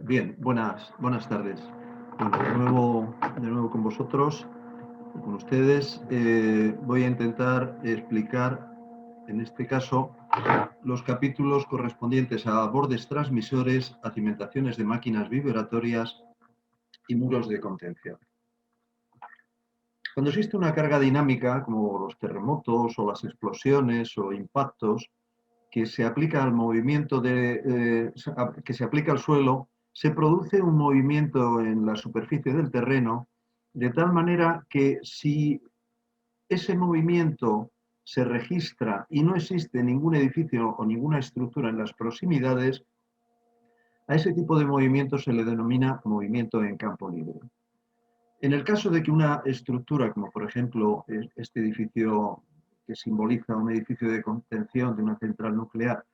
Bien, buenas tardes. Bueno, de nuevo con vosotros, con ustedes. Voy a intentar explicar, en este caso, los capítulos correspondientes a bordes transmisores, a cimentaciones de máquinas vibratorias y muros de contención. Cuando existe una carga dinámica, como los terremotos o las explosiones o impactos, que se aplica al movimiento que se aplica al suelo, se produce un movimiento en la superficie del terreno, de tal manera que si ese movimiento se registra y no existe ningún edificio o ninguna estructura en las proximidades, a ese tipo de movimiento se le denomina movimiento en campo libre. En el caso de que una estructura, como por ejemplo este edificio que simboliza un edificio de contención de una central nuclear,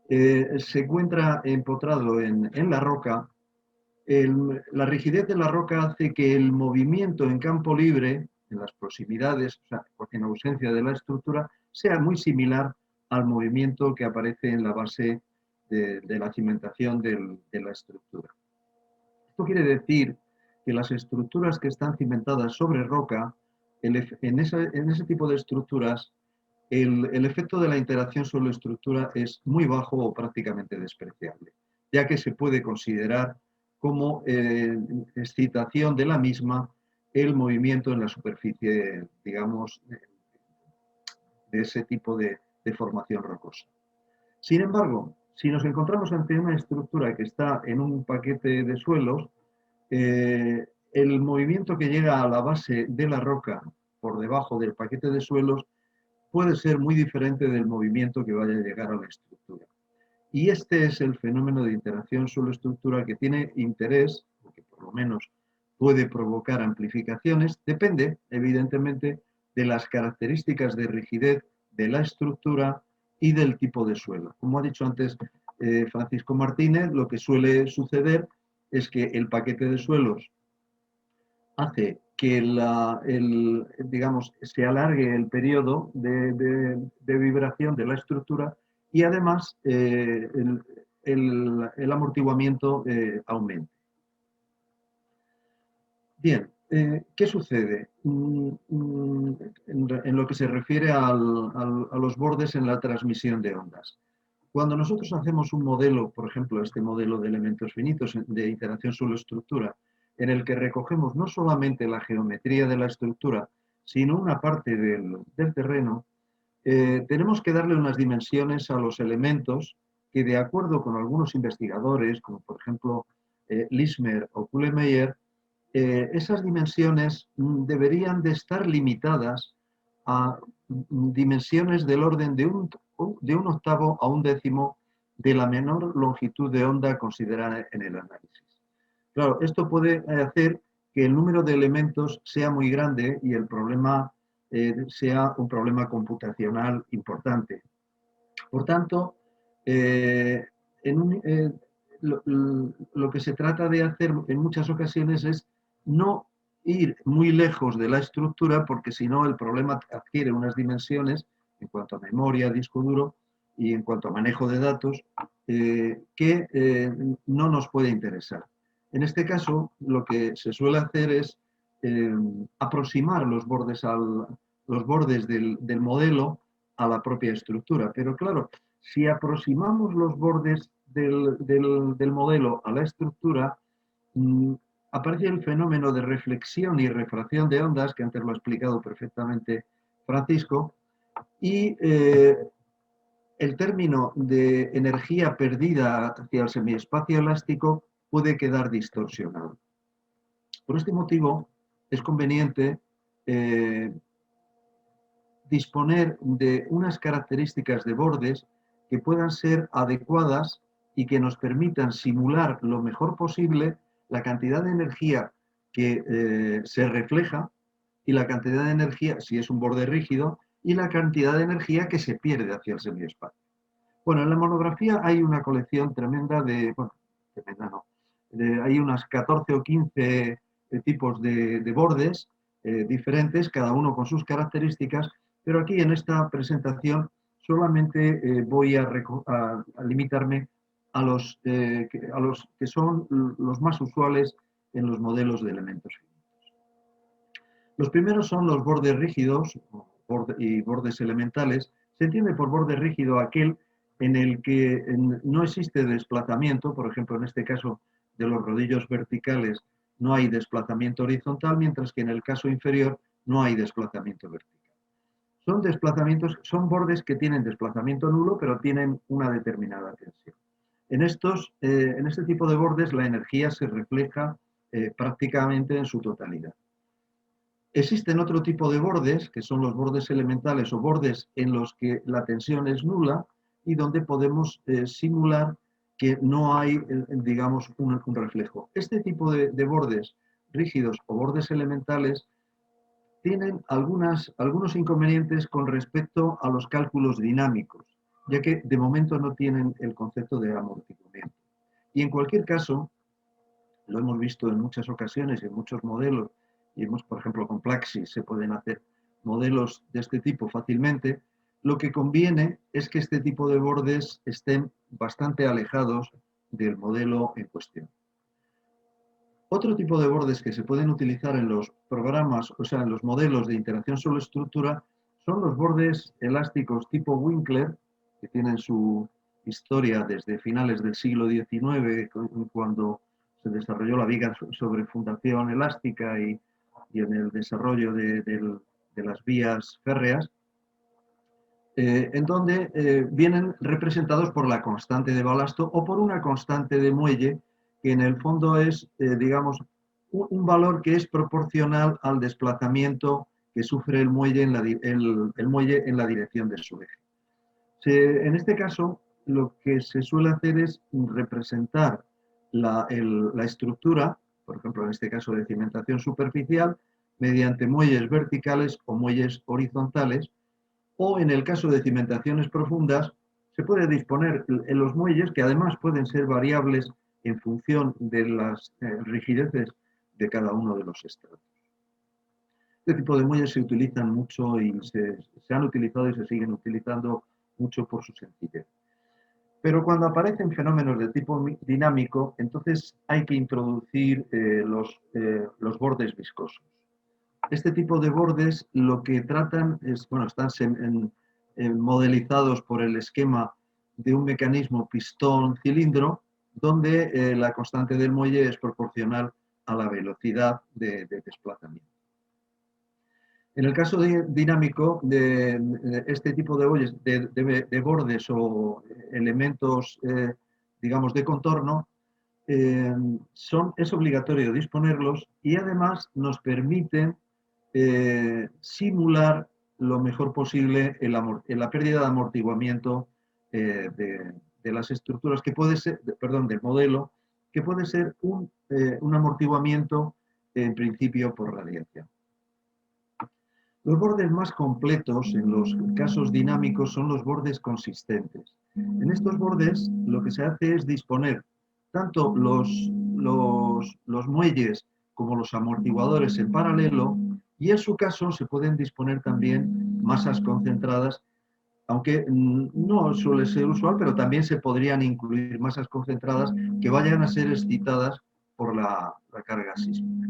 se encuentra empotrado en la roca, la rigidez de la roca hace que el movimiento en campo libre, en las proximidades, o sea, porque en ausencia de la estructura, sea muy similar al movimiento que aparece en la base de la cimentación de la estructura. Esto quiere decir que las estructuras que están cimentadas sobre roca, en ese tipo de estructuras, el efecto de la interacción sobre la estructura es muy bajo o prácticamente despreciable, ya que se puede considerar como excitación de la misma el movimiento en la superficie, digamos, de ese tipo de formación rocosa. Sin embargo, si nos encontramos ante una estructura que está en un paquete de suelos, el movimiento que llega a la base de la roca por debajo del paquete de suelos puede ser muy diferente del movimiento que vaya a llegar a la estructura. Y este es el fenómeno de interacción suelo-estructura que tiene interés, o que por lo menos puede provocar amplificaciones, depende, evidentemente, de las características de rigidez de la estructura y del tipo de suelo. Como ha dicho antes Francisco Martínez, lo que suele suceder es que el paquete de suelos hace que digamos, se alargue el periodo de vibración de la estructura y además el amortiguamiento aumente. Bien, ¿qué sucede en lo que se refiere a los bordes en la transmisión de ondas? Cuando nosotros hacemos un modelo, por ejemplo, este modelo de elementos finitos de interacción suelo-estructura, en el que recogemos no solamente la geometría de la estructura, sino una parte del terreno, tenemos que darle unas dimensiones a los elementos que, de acuerdo con algunos investigadores, como por ejemplo Lismer o Kuhlemeyer, esas dimensiones deberían de estar limitadas a dimensiones del orden de un octavo a un décimo de la menor longitud de onda considerada en el análisis. Claro, esto puede hacer que el número de elementos sea muy grande y el problema sea un problema computacional importante. Por tanto, lo que se trata de hacer en muchas ocasiones es no ir muy lejos de la estructura, porque si no el problema adquiere unas dimensiones en cuanto a memoria, disco duro y en cuanto a manejo de datos que no nos puede interesar. En este caso, lo que se suele hacer es aproximar los bordes del modelo a la propia estructura. Pero claro, si aproximamos los bordes del modelo a la estructura, aparece el fenómeno de reflexión y refracción de ondas, que antes lo ha explicado perfectamente Francisco, y el término de energía perdida hacia el semiespacio elástico puede quedar distorsionado. Por este motivo, es conveniente disponer de unas características de bordes que puedan ser adecuadas y que nos permitan simular lo mejor posible la cantidad de energía que se refleja y la cantidad de energía, si es un borde rígido, y la cantidad de energía que se pierde hacia el semiespacio. Bueno, en la monografía hay una colección tremenda tremenda no, hay unas 14 o 15 tipos de bordes diferentes, cada uno con sus características, pero aquí en esta presentación solamente voy a limitarme a los que son los más usuales en los modelos de elementos finitos. Los primeros son los bordes rígidos y bordes elementales. Se entiende por borde rígido aquel en el que no existe desplazamiento, por ejemplo, en este caso de los rodillos verticales no hay desplazamiento horizontal, mientras que en el caso inferior no hay desplazamiento vertical. Son desplazamientos, son bordes que tienen desplazamiento nulo, pero tienen una determinada tensión. En este tipo de bordes la energía se refleja prácticamente en su totalidad. Existen otro tipo de bordes, que son los bordes elementales o bordes en los que la tensión es nula y donde podemos simular que no hay, digamos, un reflejo. Este tipo de bordes rígidos o bordes elementales tienen algunos inconvenientes con respecto a los cálculos dinámicos, ya que de momento no tienen el concepto de amortiguamiento. Y en cualquier caso, lo hemos visto en muchas ocasiones y en muchos modelos, y por ejemplo, con Plaxis se pueden hacer modelos de este tipo fácilmente. Lo que conviene es que este tipo de bordes estén bastante alejados del modelo en cuestión. Otro tipo de bordes que se pueden utilizar en los programas, o sea, en los modelos de interacción suelo-estructura, son los bordes elásticos tipo Winkler, que tienen su historia desde finales del siglo XIX, cuando se desarrolló la viga sobre fundación elástica y en el desarrollo de las vías férreas, en donde vienen representados por la constante de balasto o por una constante de muelle, que en el fondo es, digamos, un valor que es proporcional al desplazamiento que sufre el muelle en la dirección de su eje. En este caso, lo que se suele hacer es representar la estructura, por ejemplo, en este caso de cimentación superficial, mediante muelles verticales o muelles horizontales, o en el caso de cimentaciones profundas, se puede disponer en los muelles, que además pueden ser variables en función de las rigideces de cada uno de los estratos. Este tipo de muelles se utilizan mucho y se han utilizado y se siguen utilizando mucho por su sencillez. Pero cuando aparecen fenómenos de tipo dinámico, entonces hay que introducir los bordes viscosos. Este tipo de bordes lo que tratan es, bueno, están modelizados por el esquema de un mecanismo pistón-cilindro, donde la constante del muelle es proporcional a la velocidad de desplazamiento. En el caso dinámico de este tipo de bordes o elementos, digamos, de contorno, es obligatorio disponerlos y además nos permiten simular lo mejor posible la pérdida de amortiguamiento de las estructuras, que puede ser, perdón, del modelo, que puede ser un amortiguamiento en principio por radiación. Los bordes más completos en los casos dinámicos son los bordes consistentes. En estos bordes lo que se hace es disponer tanto los muelles como los amortiguadores en paralelo, y en su caso se pueden disponer también masas concentradas, aunque no suele ser usual, pero también se podrían incluir masas concentradas que vayan a ser excitadas por la carga sísmica.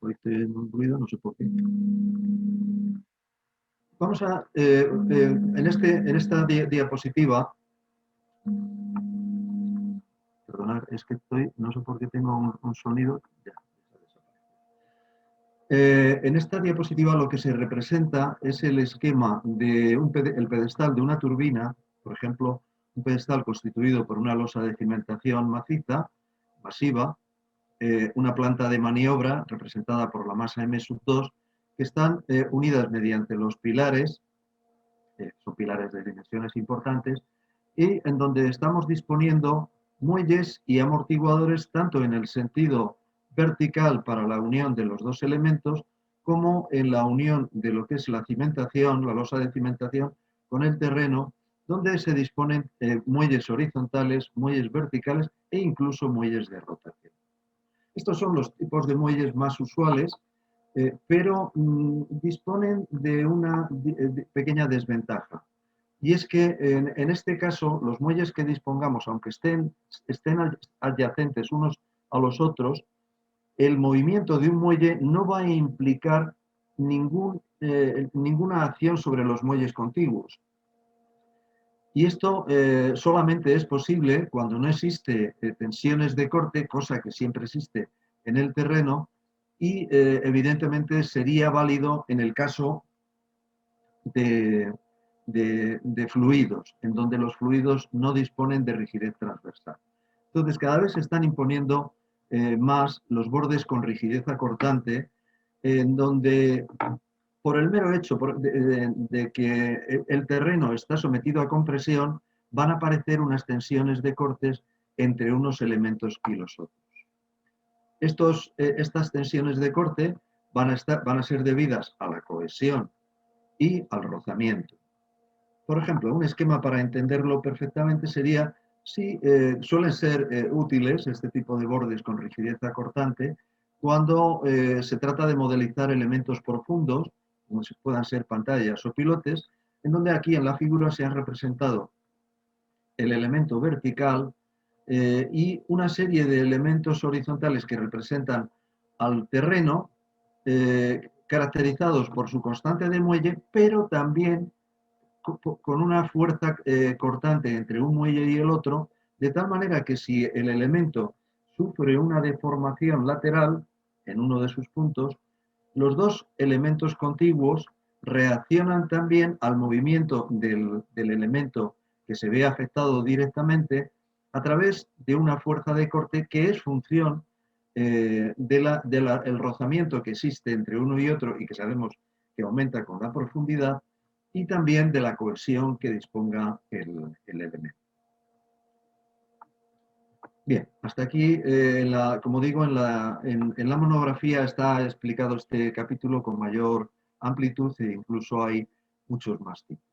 Hoy tengo un ruido, no sé por qué. Vamos a, en esta diapositiva, perdonad, es que no sé por qué tengo un sonido. Ya, en esta diapositiva lo que se representa es el esquema de el pedestal de una turbina, por ejemplo, un pedestal constituido por una losa de cimentación maciza, masiva, una planta de maniobra representada por la masa M2, que están unidas mediante los pilares, son pilares de dimensiones importantes, y en donde estamos disponiendo muelles y amortiguadores tanto en el sentido vertical para la unión de los dos elementos, como en la unión de lo que es la cimentación, la losa de cimentación, con el terreno, donde se disponen muelles horizontales, muelles verticales e incluso muelles de rotación. Estos son los tipos de muelles más usuales pero disponen de una pequeña desventaja. Y es que en este caso los muelles que dispongamos, aunque estén adyacentes unos a los otros, el movimiento de un muelle no va a implicar ninguna acción sobre los muelles contiguos. Y esto solamente es posible cuando no existe tensiones de corte, cosa que siempre existe en el terreno, y evidentemente sería válido en el caso de, de fluidos, en donde los fluidos no disponen de rigidez transversal. Entonces, cada vez se están imponiendo más los bordes con rigidez acortante, en donde por el mero hecho de que el terreno está sometido a compresión, van a aparecer unas tensiones de cortes entre unos elementos y los otros. Estas tensiones de corte van a ser debidas a la cohesión y al rozamiento. Por ejemplo, un esquema para entenderlo perfectamente sería si suelen ser útiles este tipo de bordes con rigidez acortante cuando se trata de modelizar elementos profundos, como si puedan ser pantallas o pilotes, en donde aquí en la figura se han representado el elemento vertical y una serie de elementos horizontales que representan al terreno, caracterizados por su constante de muelle, pero también con una fuerza cortante entre un muelle y el otro, de tal manera que si el elemento sufre una deformación lateral en uno de sus puntos, los dos elementos contiguos reaccionan también al movimiento del elemento que se ve afectado directamente a través de una fuerza de corte que es función del rozamiento que existe entre uno y otro y que sabemos que aumenta con la profundidad y también de la cohesión que disponga el elemento. Bien, hasta aquí, como digo, en la monografía está explicado este capítulo con mayor amplitud e incluso hay muchos más tipos.